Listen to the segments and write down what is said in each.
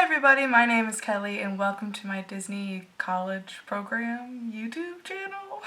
Hi everybody, my name is Kelly and welcome to my Disney College Program YouTube channel.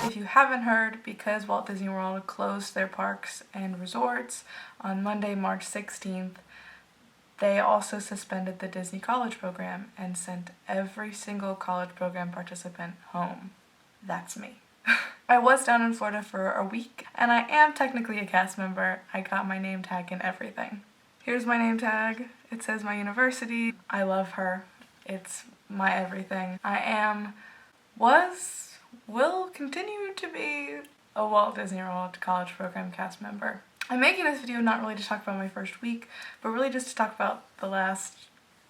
If you haven't heard, because Walt Disney World closed their parks and resorts on Monday, March 16th, they also suspended the Disney College Program and sent every single college program participant home. That's me. I was down in Florida for a week, and I am technically a cast member. I got my name tag and everything. Here's my name tag. It says my university. I love her. It's my everything. Will continue to be a Walt Disney World College Program cast member. I'm making this video not really to talk about my first week, but really just to talk about the last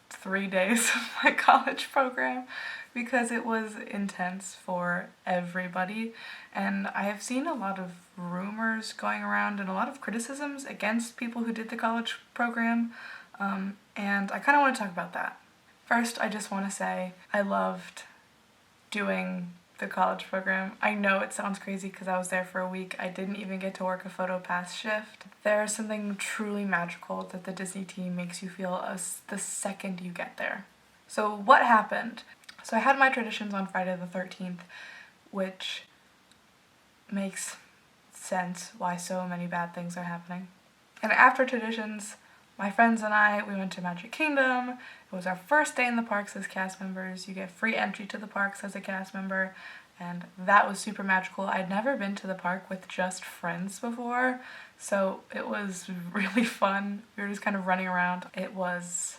3 days of my college program, because it was intense for everybody, and I have seen a lot of rumors going around and a lot of criticisms against people who did the college program, and I kind of want to talk about that. First, I just want to say I loved doing the college program. I know it sounds crazy because I was there for a week. I didn't even get to work a photo pass shift. There is something truly magical that the Disney team makes you feel the second you get there. So what happened? So I had my traditions on Friday the 13th, which makes sense why so many bad things are happening. And after traditions, my friends and I, we went to Magic Kingdom. It was our first day in the parks as cast members. You get free entry to the parks as a cast member, and that was super magical. I'd never been to the park with just friends before, so it was really fun. We were just kind of running around. It was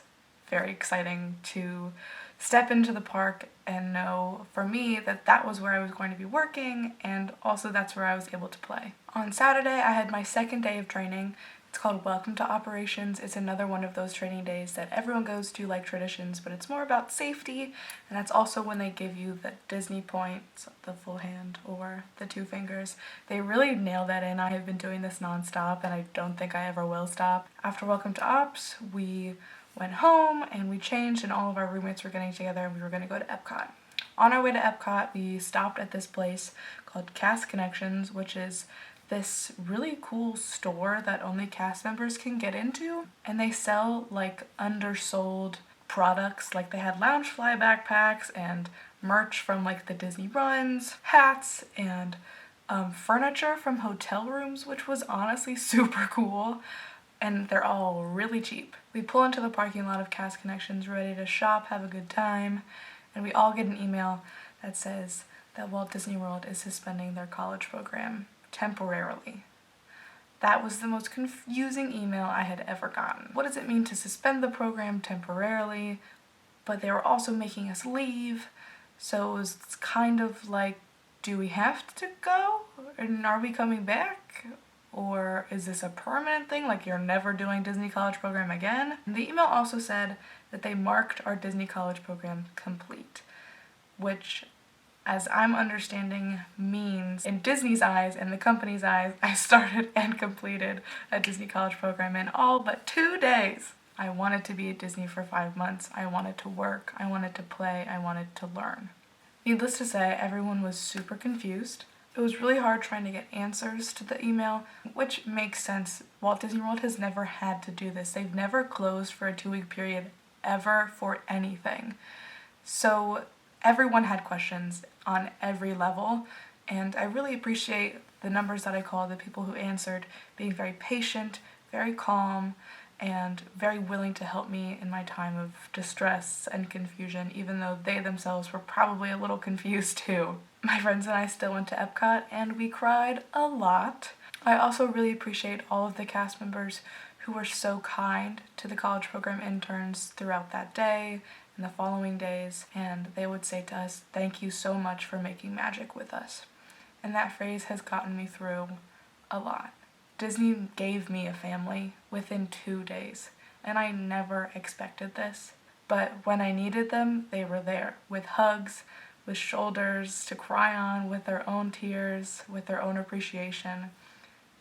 very exciting to step into the park and know, for me, that was where I was going to be working, and also that's where I was able to play. On Saturday, I had my second day of training. It's called Welcome to Operations. It's another one of those training days that everyone goes to like traditions, but it's more about safety, and that's also when they give you the Disney points, the full hand or the 2 fingers. They really nail that in. I have been doing this nonstop, and I don't think I ever will stop. After Welcome to Ops, we went home and we changed, and all of our roommates were getting together and we were going to go to Epcot. On our way to Epcot, we stopped at this place called Cast Connections, which is this really cool store that only cast members can get into, and they sell like undersold products. Like they had Loungefly backpacks and merch from like the Disney runs, hats, and furniture from hotel rooms, which was honestly super cool. And they're all really cheap. We pull into the parking lot of Cast Connections ready to shop, have a good time, and we all get an email that says that Walt Disney World is suspending their college program temporarily. That was the most confusing email I had ever gotten. What does it mean to suspend the program temporarily? But they were also making us leave, so it was kind of like, do we have to go? And are we coming back? Or is this a permanent thing, like you're never doing Disney College Program again? And the email also said that they marked our Disney College Program complete, which, as I'm understanding, means in Disney's eyes and the company's eyes, I started and completed a Disney College Program in all but 2 days. I wanted to be at Disney for 5 months. I wanted to work. I wanted to play. I wanted to learn. Needless to say, everyone was super confused. It was really hard trying to get answers to the email, which makes sense. Walt Disney World has never had to do this. They've never closed for a 2-week period ever for anything. So everyone had questions on every level, and I really appreciate the numbers that I called, the people who answered, being very patient, very calm, and very willing to help me in my time of distress and confusion, even though they themselves were probably a little confused too. My friends and I still went to Epcot, and we cried a lot. I also really appreciate all of the cast members who were so kind to the college program interns throughout that day and the following days, and they would say to us, "Thank you so much for making magic with us." And that phrase has gotten me through a lot. Disney gave me a family within 2 days, and I never expected this. But when I needed them, they were there, with hugs, with shoulders to cry on, with their own tears, with their own appreciation.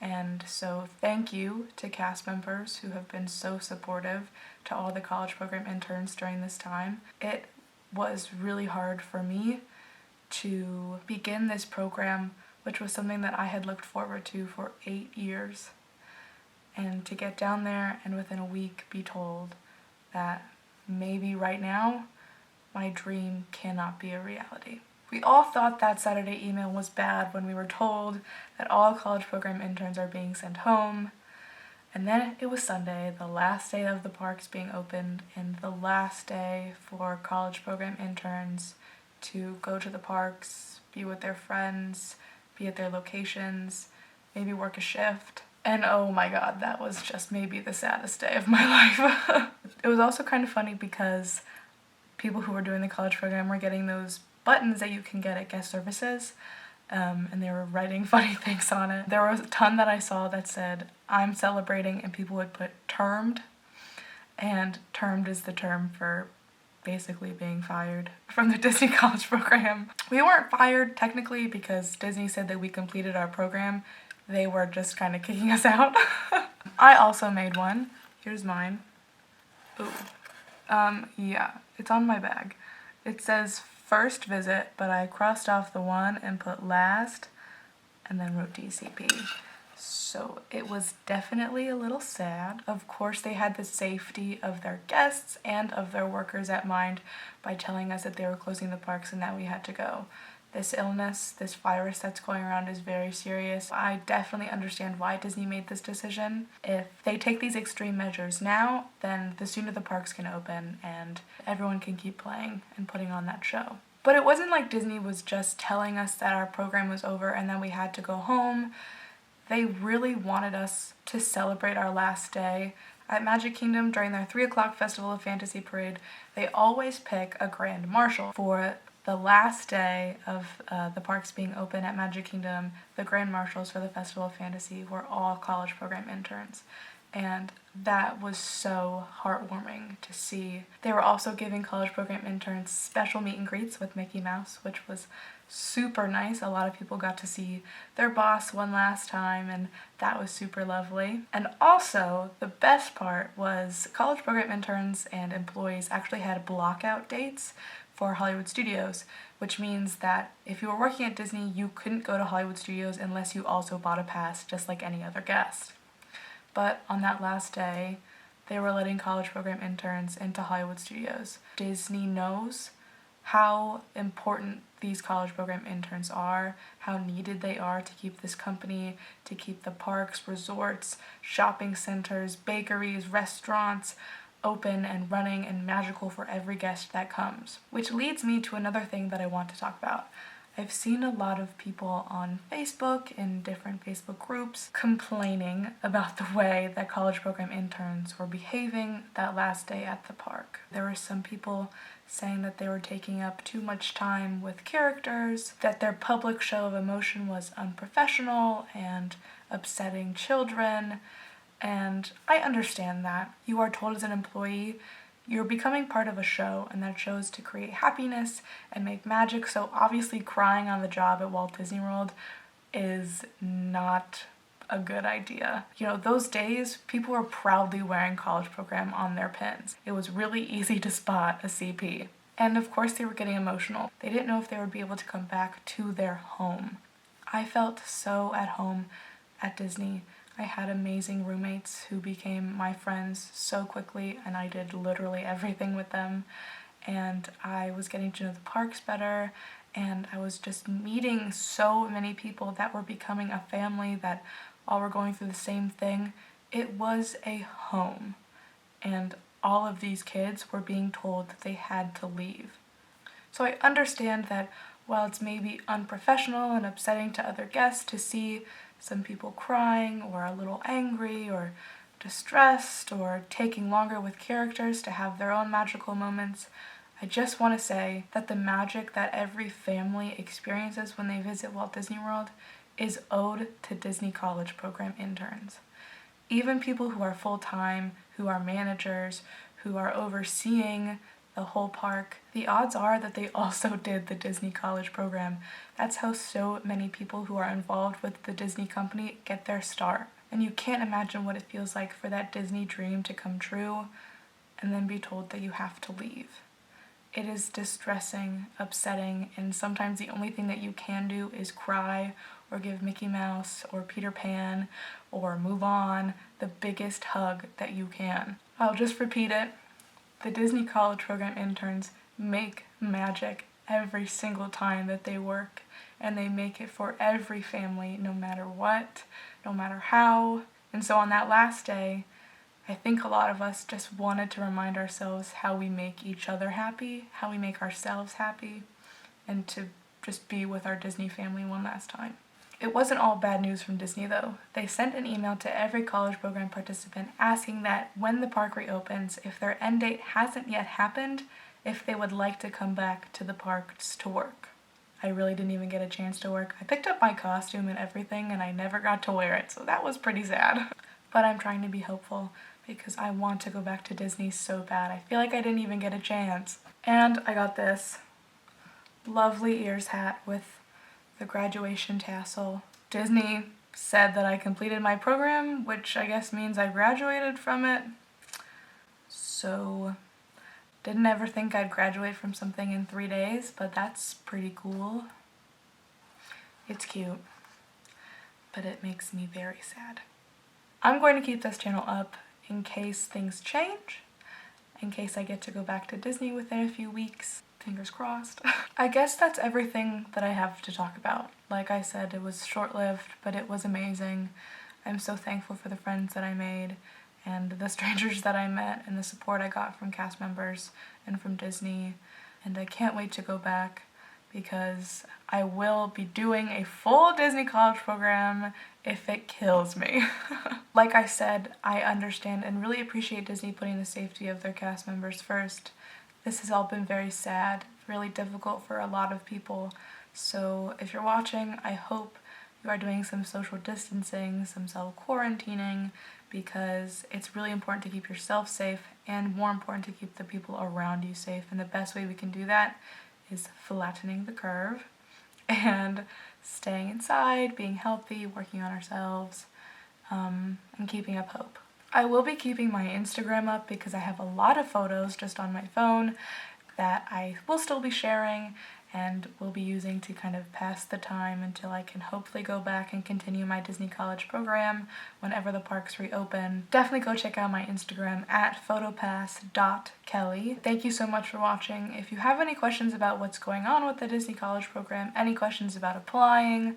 And so thank you to cast members who have been so supportive, to all the college program interns during this time. It was really hard for me to begin this program, which was something that I had looked forward to for 8 years. and to get down there and within a week be told that maybe right now my dream cannot be a reality. We all thought that Saturday email was bad when we were told that all college program interns are being sent home. And then it was Sunday, the last day of the parks being opened, and the last day for college program interns to go to the parks, be with their friends, be at their locations, maybe work a shift. And oh my god, that was just maybe the saddest day of my life. It was also kind of funny because people who were doing the college program were getting those buttons that you can get at guest services, and they were writing funny things on it. There was a ton that I saw that said, "I'm celebrating," and people would put termed, and termed is the term for basically being fired from the Disney college program. We weren't fired technically because Disney said that we completed our program. They were just kind of kicking us out. I also made one. Here's mine. Ooh. Yeah, it's on my bag. It says first visit, but I crossed off the one and put last, and then wrote DCP. So it was definitely a little sad. Of course, they had the safety of their guests and of their workers at mind by telling us that they were closing the parks and that we had to go. This illness, this virus that's going around is very serious. I definitely understand why Disney made this decision. If they take these extreme measures now, then the sooner the parks can open and everyone can keep playing and putting on that show. But it wasn't like Disney was just telling us that our program was over and then we had to go home. They really wanted us to celebrate our last day. At Magic Kingdom, during their 3 o'clock Festival of Fantasy Parade, they always pick a Grand Marshal. For the last day of the parks being open at Magic Kingdom, the Grand Marshals for the Festival of Fantasy were all college program interns. And that was so heartwarming to see. They were also giving college program interns special meet and greets with Mickey Mouse, which was super nice. A lot of people got to see their boss one last time, and that was super lovely. And also, the best part was college program interns and employees actually had blockout dates for Hollywood Studios, which means that if you were working at Disney, you couldn't go to Hollywood Studios unless you also bought a pass, just like any other guest. But on that last day, they were letting college program interns into Hollywood Studios. Disney knows how important these college program interns are, how needed they are to keep this company, to keep the parks, resorts, shopping centers, bakeries, restaurants open and running and magical for every guest that comes. Which leads me to another thing that I want to talk about. I've seen a lot of people on Facebook, in different Facebook groups, complaining about the way that college program interns were behaving that last day at the park. There were some people saying that they were taking up too much time with characters, that their public show of emotion was unprofessional and upsetting children, and I understand that. You are told as an employee you're becoming part of a show, and that show is to create happiness and make magic, so obviously crying on the job at Walt Disney World is not a good idea. You know, those days, people were proudly wearing college program on their pins. It was really easy to spot a CP. And of course they were getting emotional. They didn't know if they would be able to come back to their home. I felt so at home at Disney. I had amazing roommates who became my friends so quickly, and I did literally everything with them. And I was getting to know the parks better, and I was just meeting so many people that were becoming a family, that all were going through the same thing. It was a home, and all of these kids were being told that they had to leave. So I understand that while it's maybe unprofessional and upsetting to other guests to see some people crying or a little angry or distressed or taking longer with characters to have their own magical moments, I just want to say that the magic that every family experiences when they visit Walt Disney World is owed to Disney College Program interns. Even people who are full-time, who are managers, who are overseeing the whole park, the odds are that they also did the Disney College Program. That's how so many people who are involved with the Disney company get their start. And you can't imagine what it feels like for that Disney dream to come true and then be told that you have to leave. It is distressing, upsetting, and sometimes the only thing that you can do is cry or give Mickey Mouse or Peter Pan or move on the biggest hug that you can. I'll just repeat it. The Disney College Program interns make magic every single time that they work, and they make it for every family, no matter what, no matter how. And so on that last day, I think a lot of us just wanted to remind ourselves how we make each other happy, how we make ourselves happy, and to just be with our Disney family one last time. It wasn't all bad news from Disney though. They sent an email to every college program participant asking that when the park reopens, if their end date hasn't yet happened, if they would like to come back to the parks to work. I really didn't even get a chance to work. I picked up my costume and everything and I never got to wear it, so that was pretty sad. But I'm trying to be hopeful because I want to go back to Disney so bad. I feel like I didn't even get a chance. And I got this lovely ears hat with the graduation tassel. Disney said that I completed my program, which I guess means I graduated from it. So, didn't ever think I'd graduate from something in 3 days, but that's pretty cool. It's cute, but it makes me very sad. I'm going to keep this channel up in case things change, in case I get to go back to Disney within a few weeks. Fingers crossed. I guess that's everything that I have to talk about. Like I said, it was short-lived, but it was amazing. I'm so thankful for the friends that I made and the strangers that I met and the support I got from cast members and from Disney. And I can't wait to go back because I will be doing a full Disney College Program if it kills me. Like I said, I understand and really appreciate Disney putting the safety of their cast members first. This has all been very sad, really difficult for a lot of people. So if you're watching, I hope you are doing some social distancing, some self-quarantining, because it's really important to keep yourself safe and more important to keep the people around you safe. And the best way we can do that is flattening the curve and staying inside, being healthy, working on ourselves, and keeping up hope. I will be keeping my Instagram up because I have a lot of photos just on my phone that I will still be sharing and will be using to kind of pass the time until I can hopefully go back and continue my Disney College Program whenever the parks reopen. Definitely go check out my Instagram at photopass.kelly. Thank you so much for watching. If you have any questions about what's going on with the Disney College Program, any questions about applying,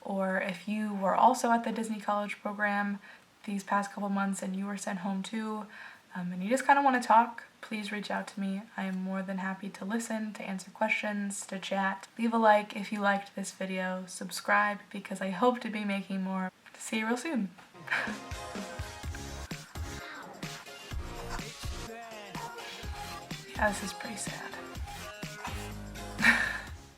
or if you were also at the Disney College Program these past couple months and you were sent home too, and you just kind of want to talk, please reach out to me. I am more than happy to listen, to answer questions, to chat. Leave a like if you liked this video. Subscribe because I hope to be making more. See you real soon. Yeah, this is pretty sad.